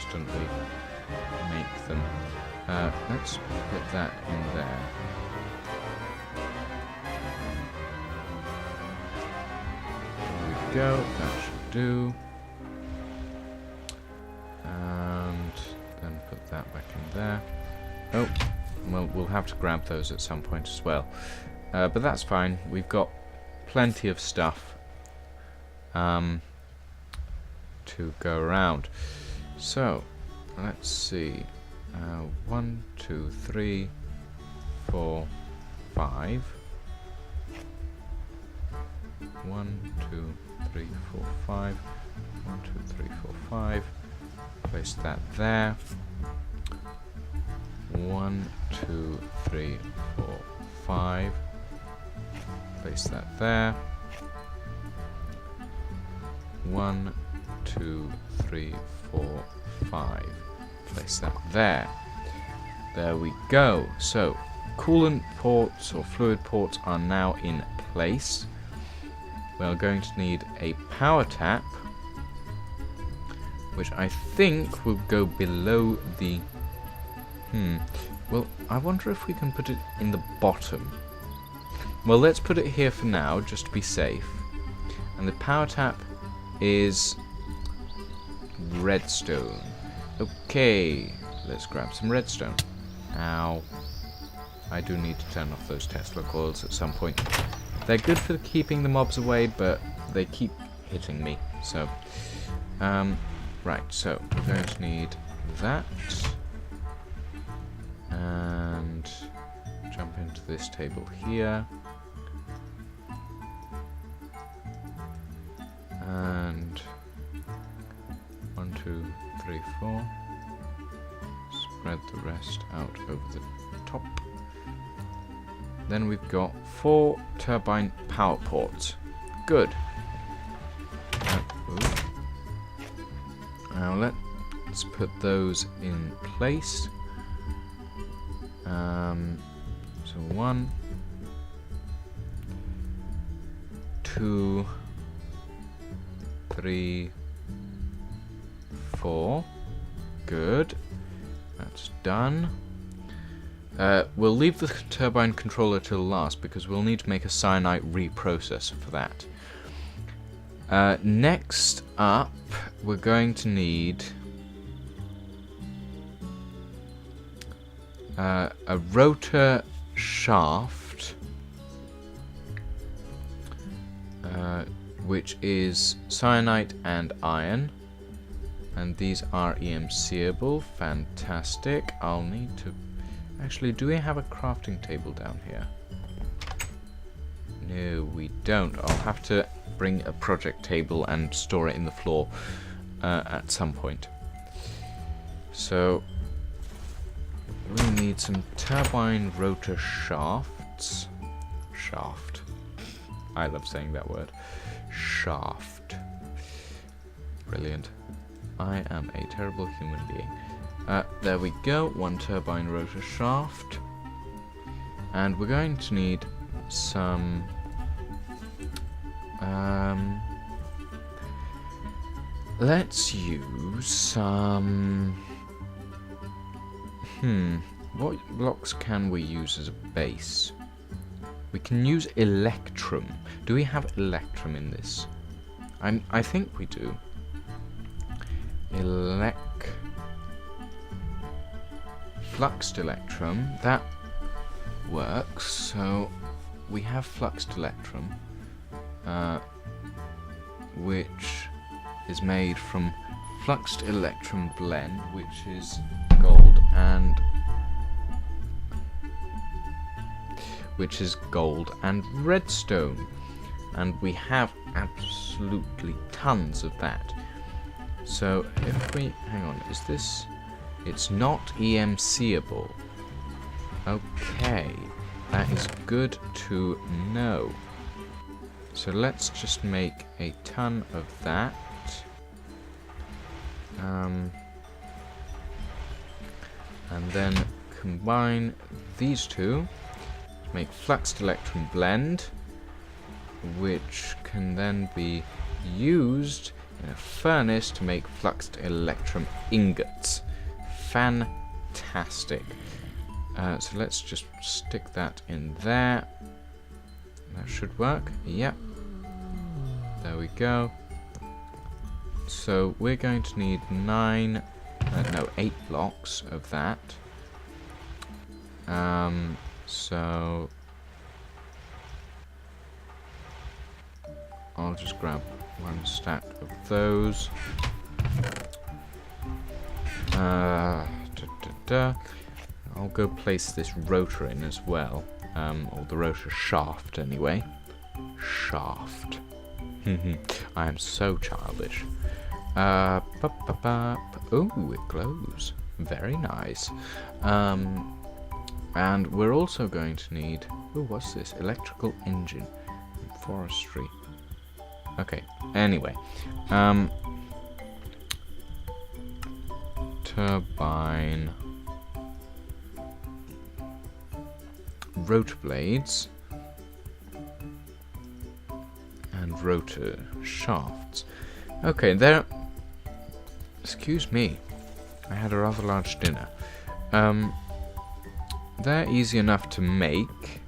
constantly make them. Let's put that in there. There we go, that should do. And then put that back in there. Oh, well, we'll have to grab those at some point as well. But that's fine, we've got plenty of stuff to go around. So, let's see. 1, 2, 3, 4, 5. 1, 2, 3, 4, 5. 1, 2, 3, 4, 5. Place that there. 1, 2, 3, 4, 5. Place that there. 1, 2, 3, 4, 5. Place that there. There we go. So, coolant ports or fluid ports are now in place. We are going to need a power tap, which I think will go below the... Well, I wonder if we can put it in the bottom. Well, let's put it here for now, just to be safe. And the power tap is redstone. Okay, let's grab some redstone. Ow. I do need to turn off those Tesla coils at some point. They're good for keeping the mobs away, but they keep hitting me. So, right, so we're going to need that. And jump into this table here. And 1, 2, 3, 4. Spread the rest out over the top. Then we've got 4 turbine power ports. Good. Now let's put those in place. So 1, 2, 3, 4. Good. That's done. We'll leave the turbine controller till last because we'll need to make a cyanide reprocessor for that. Next up, we're going to need a rotor shaft, which is cyanide and iron, and these are EMCable. Fantastic. I'll need to... Actually, do we have a crafting table down here? No, we don't. I'll have to bring a project table and store it in the floor at some point. So, we need some turbine rotor shafts. Shaft. I love saying that word. Shaft. Brilliant. I am a terrible human being. There we go, 1 turbine rotor shaft. And we're going to need some... let's use some... What blocks can we use as a base? We can use electrum. Do we have electrum in this? I think we do. Fluxed electrum, that works. So we have fluxed electrum, which is made from fluxed electrum blend, which is gold and redstone, and we have absolutely tons of that. So if we hang on, is this? It's not EMCable. Okay, that is good to know. So let's just make a ton of that. And then combine these two to make fluxed electrum blend, which can then be used in a furnace to make fluxed electrum ingots. Fantastic. So let's just stick that in there. That should work. Yep. There we go. So we're going to need 8 blocks of that. So I'll just grab one stack of those. I'll go place this rotor in as well, or the rotor shaft anyway. Shaft. I am so childish. Oh, it glows. Very nice. And we're also going to need... Oh, what's this? Electrical engine. Forestry. Okay, anyway. Turbine. Rotor blades. And rotor shafts. Okay, there... Excuse me. I had a rather large dinner. They're easy enough to make.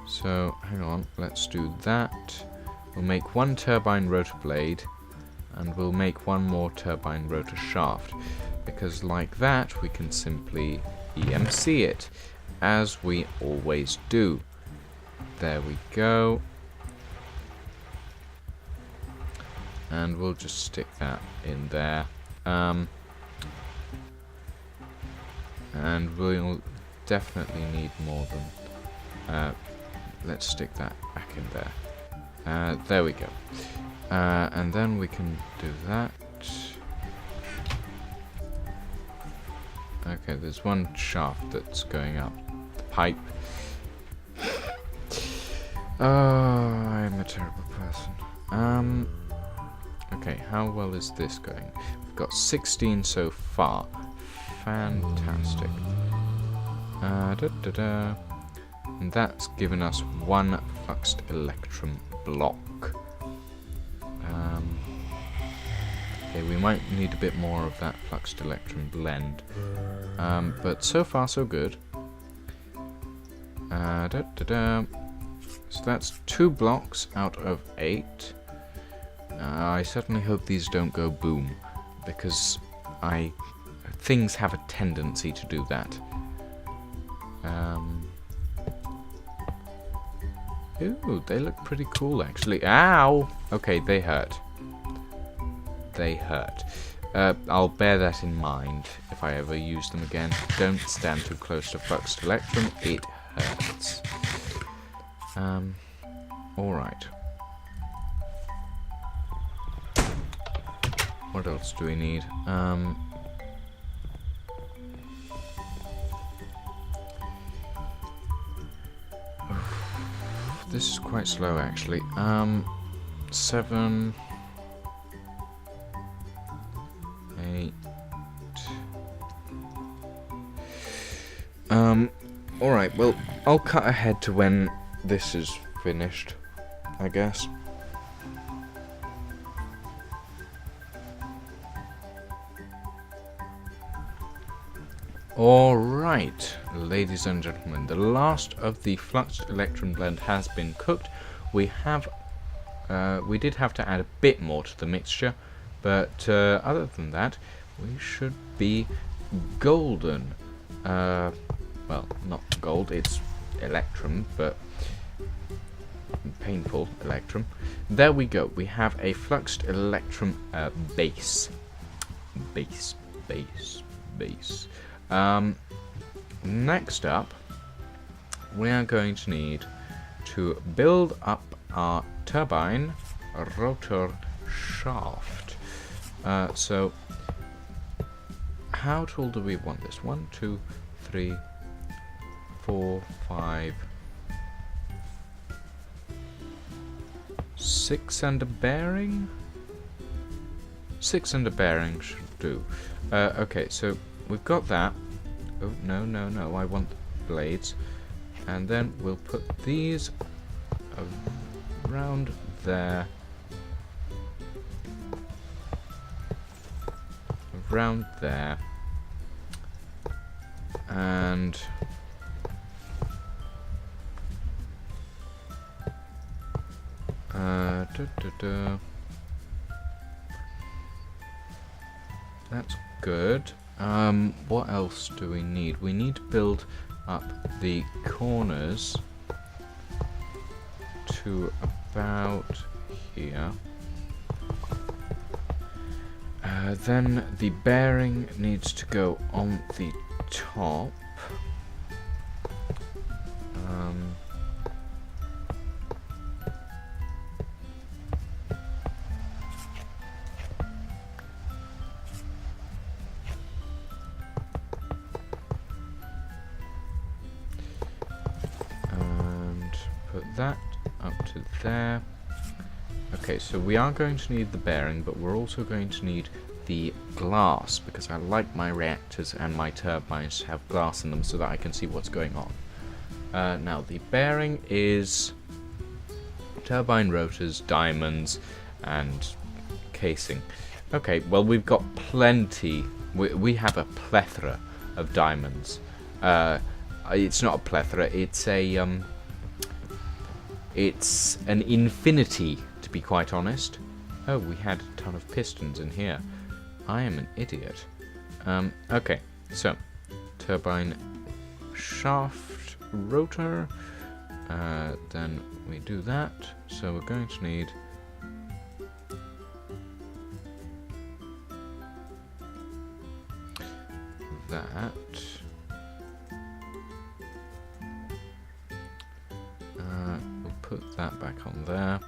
So, hang on, let's do that. We'll make one turbine rotor blade, and we'll make one more turbine rotor shaft, because like that we can simply EMC it, as we always do. There we go. And we'll just stick that in there. And we'll definitely need more than... let's stick that back in there. There we go. And then we can do that. Okay, there's one shaft that's going up the pipe. Oh, I'm a terrible person. Okay, how well is this going? We've got 16 so far. Fantastic. And that's given us one fluxed electrum block. Okay, we might need a bit more of that fluxed electrum blend. But so far so good. So that's 2 blocks out of 8. I certainly hope these don't go boom, because things have a tendency to do that. Ooh, they look pretty cool actually. Ow! Okay, they hurt. They hurt. I'll bear that in mind if I ever use them again. Don't stand too close to fluxed electrum, it hurts. Alright. What else do we need? This is quite slow actually. 7, 8. Alright, well, I'll cut ahead to when this is finished, I guess. Alright, ladies and gentlemen, the last of the fluxed electrum blend has been cooked. We did have to add a bit more to the mixture, but other than that, we should be golden. Well, not gold, it's electrum, but painful electrum. There we go, we have a fluxed electrum base. Base. Next up, we are going to need to build up our turbine rotor shaft. So, how tall do we want this? 1, 2, 3, 4, 5, 6 and a bearing? 6 and a bearing should do. Okay, so we've got that. Oh, no, I want the blades. And then we'll put these around there. Around there. And that's good. What else do we need? We need to build up the corners to about here. Then the bearing needs to go on the top. And put that up to there. Okay, so we are going to need the bearing, but we're also going to need the glass, because I like my reactors and my turbines to have glass in them so that I can see what's going on. Now, the bearing is turbine rotors, diamonds, and casing. Okay, well, we've got plenty. We have a plethora of diamonds. It's not a plethora. It's a it's an infinity, to be quite honest. Oh, we had a ton of pistons in here. I am an idiot. Okay, so turbine shaft rotor. Then we do that. So we're going to need that. We'll put that back on there.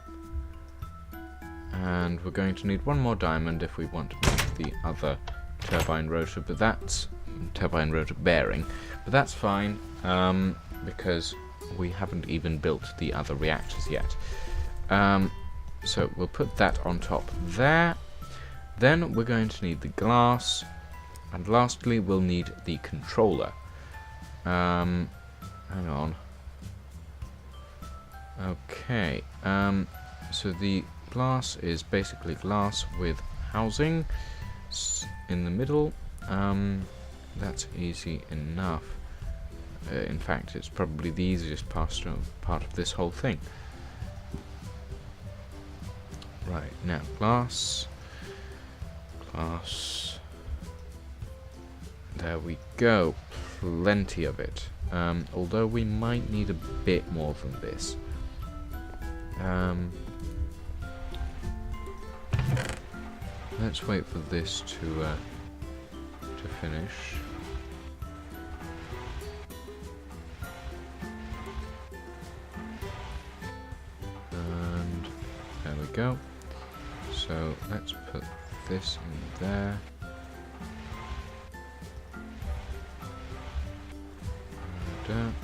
And we're going to need one more diamond if we want to make the other turbine rotor, but that's turbine rotor bearing. But that's fine, because we haven't even built the other reactors yet. So we'll put that on top there. Then we're going to need the glass. And lastly, we'll need the controller. Hang on. Okay. So the glass is basically glass with housing in the middle. That's easy enough. In fact, it's probably the easiest part of this whole thing. Right, now glass. There we go. Plenty of it. Although we might need a bit more than this. Let's wait for this to finish. And there we go. So let's put this in there. And,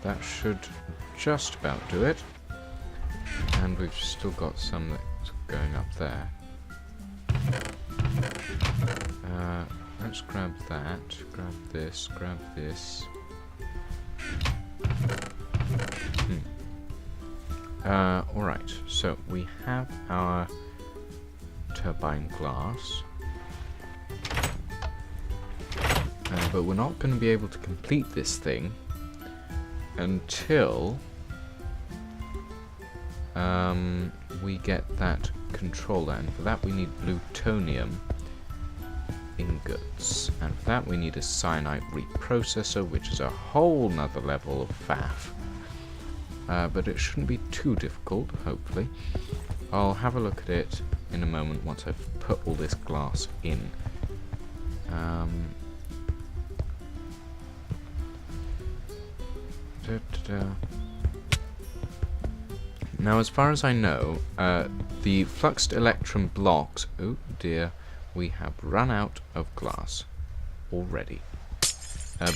that should just about do it. And we've still got some that's going up there. Let's grab that, grab this. Alright, so we have our turbine glass. But we're not going to be able to complete this thing until we get that controller, and for that we need plutonium ingots, and for that we need a cyanide reprocessor, which is a whole nother level of faff. But it shouldn't be too difficult, hopefully. I'll have a look at it in a moment once I've put all this glass in. Now, as far as I know, the fluxed electron blocks... Oh dear, we have run out of glass already.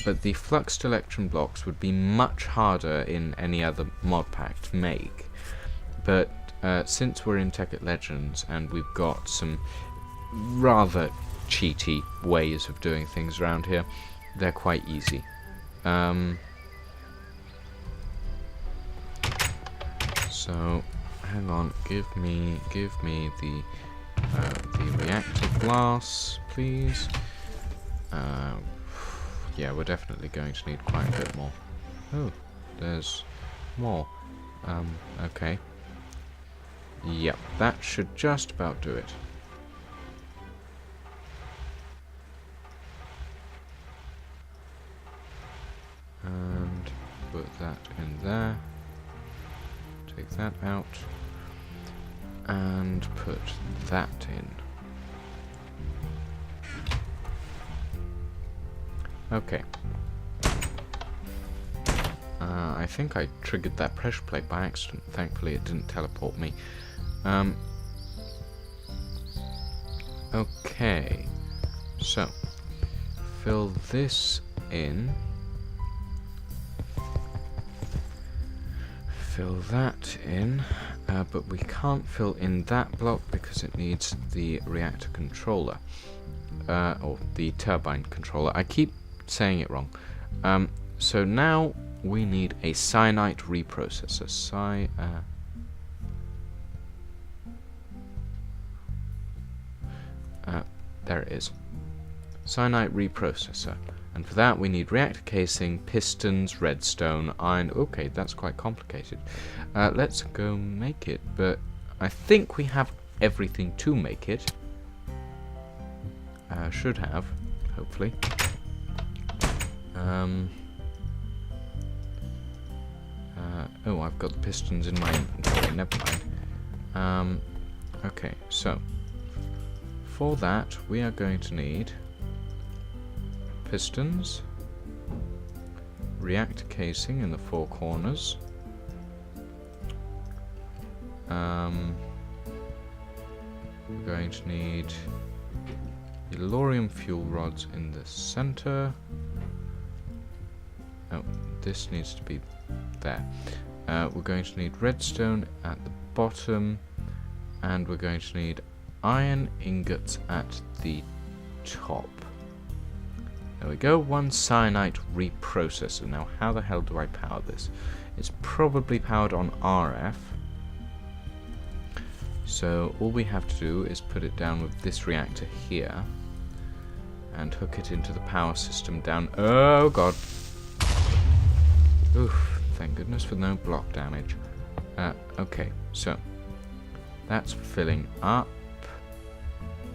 But the fluxed electron blocks would be much harder in any other mod pack to make. But since we're in Tekkit Legends and we've got some rather cheaty ways of doing things around here, they're quite easy. So hang on. Give me the reactive glass, please. Yeah, we're definitely going to need quite a bit more. Oh, there's more. Okay. Yep, that should just about do it. And put that in there. Take that out. And put that in. Okay. I think I triggered that pressure plate by accident. Thankfully it didn't teleport me. Okay. So, fill this in. Fill that in. But we can't fill in that block because it needs the reactor controller. Or the turbine controller. I keep saying it wrong. So now we need a cyanide reprocessor. There it is. Cyanide reprocessor. And for that we need reactor casing, pistons, redstone, iron. Okay, that's quite complicated. Let's go make it. But I think we have everything to make it. Should have, hopefully. Oh, I've got the pistons in my inventory, never mind. Okay, so for that we are going to need pistons, reactor casing in the four corners, we're going to need Elorium fuel rods in the center. Oh, this needs to be there. We're going to need redstone at the bottom, and we're going to need iron ingots at the top. There we go, one cyanide reprocessor. Now, how the hell do I power this? It's probably powered on RF. So all we have to do is put it down with this reactor here and hook it into the power system down. Oh god. Oof, thank goodness for no block damage. Okay, so that's filling up.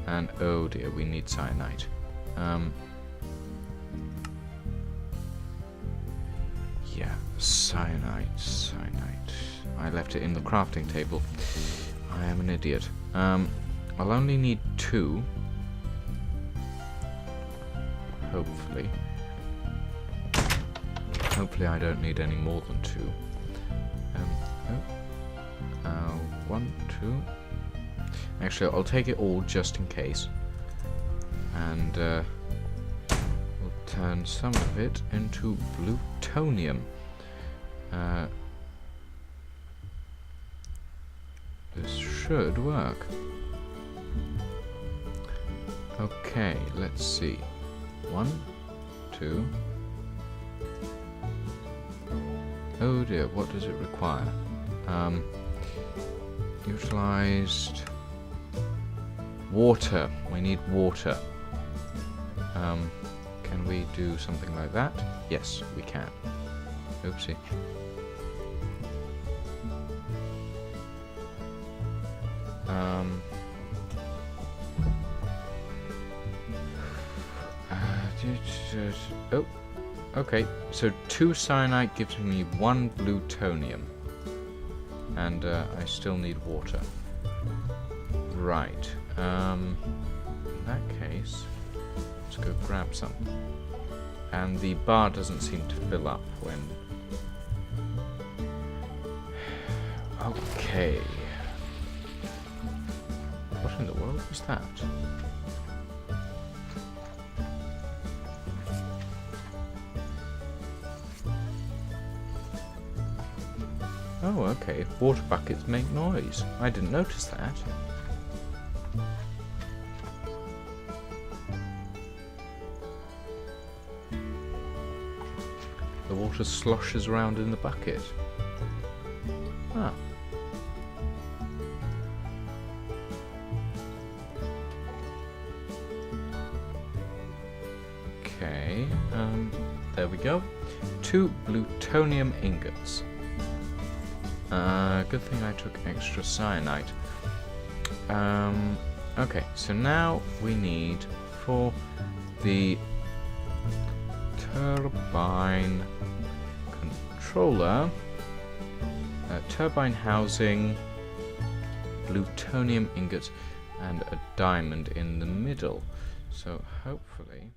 And oh dear, we need cyanide. Yeah, cyanide. I left it in the crafting table. I am an idiot. I'll only need 2. Hopefully. Hopefully I don't need any more than 2. 1, 2. Actually, I'll take it all just in case. And we'll turn some of it into plutonium. This should work. Okay, let's see. 1, 2. Oh dear, what does it require? Utilized water. We need water. Can we do something like that? Yes, we can. Oopsie. Oh, okay. So 2 cyanide gives me 1 plutonium, and I still need water. Right. In that case, let's go grab some. And the bar doesn't seem to fill up when. Okay. What in the world was that? Oh, okay. Water buckets make noise. I didn't notice that. The water sloshes around in the bucket. Ah. Okay, there we go. 2 plutonium ingots. Good thing I took extra cyanide. Okay, so now we need for the turbine controller, turbine housing, plutonium ingot, and a diamond in the middle. So hopefully